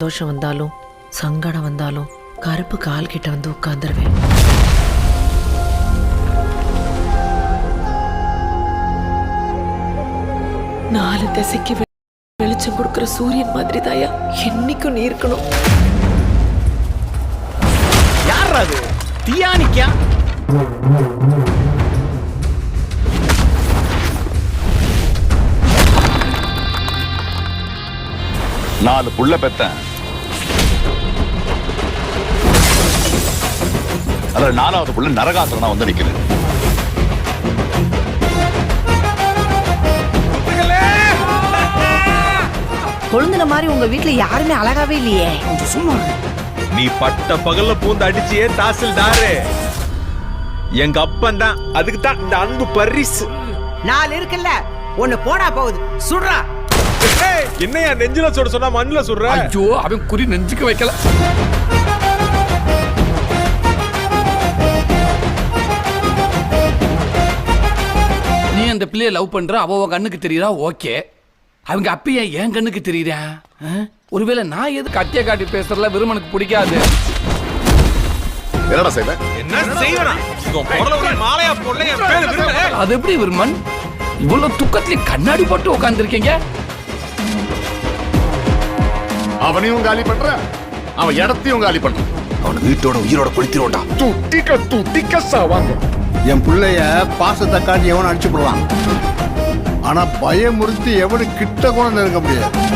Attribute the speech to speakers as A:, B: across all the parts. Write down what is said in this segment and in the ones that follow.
A: தோஷம் வந்தாலும் சங்கடம் வந்தாலும் கருப்பு கால் கிட்ட வந்து உட்கார்ந்துருவேன். நாலு திசைக்கு வெளிச்சம் கொடுக்கிற சூரியன் மாதிரி தாயா என்னைக்கும் நீ இருக்கணும்.
B: யார் அது? தியானிக்கா?
C: நாலு புள்ள பெத்தேன். அதுல நாலாவது புள்ள நரகாசுரனா வந்து நிக்கிறேன்.
D: கொழுந்துன மாதிரி உங்க வீட்டுல யாருமே அழகாவே இல்லையே.
B: நீ பட்ட பகல்ல பூந்து அடிச்சியே தாசில்தாரு. எங்க அப்பன் தான். அதுக்கு தான் இந்த அன்பு பரிசு.
D: நாலு இருக்குல்ல, ஒண்ணு போடா போகுது. சுடுறா.
B: என்னையா நெஞ்சில சுட சொன்னா மண்ணுல சுடுற?
E: ஐயோ, அவன் குறி நெஞ்சுக்கு வைக்கல. நீ அந்த பிள்ளைய லவ் பண்ற, அவ கண்ணுக்கு தெரியுதா? ஓகே. அவங்க அப்பைய என் கண்ணுக்கு தெரியுதா? ஒருவேளை நான் எதுக்கு அட்டிய காட்டி பேசுறதுல விருமனுக்கு பிடிக்காது.
C: என்னடா செய்வேன்?
B: என்ன செய்யணும்? மாலையா போடல, என் பேரு விருமன்.
E: அது எப்படி விருமன்? இவ்வளவு துக்கத்திலே கண்ணாடி போட்டு உட்கார்ந்துருக்கீங்க.
C: அவனையும் காலி பண்ற, அவன் இடத்தையும் காலி பண்ற. அவனை வீட்டோட உயிரோட கொளுத்திரோண்டா. துட்டிக்க சாவாங்க.
F: என் பிள்ளைய பாசத்தை காட்டி எவனும் அடிச்சு போடுவான். ஆனா பயமுறுத்தி எவனு கிட்ட கூட நெருங்க முடியாது.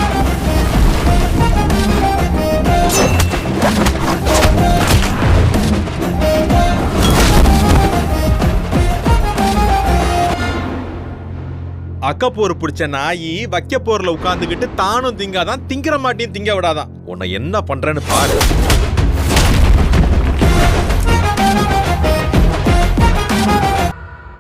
B: அக்கப்போர் பிடிச்ச நாயி வைக்க போர்ல உட்கார்ந்துகிட்டு தானும் திங்காதான், திங்கிற மாட்டியும் திங்க விடாதான். உன்னை என்ன பண்றேன்னு பாரு.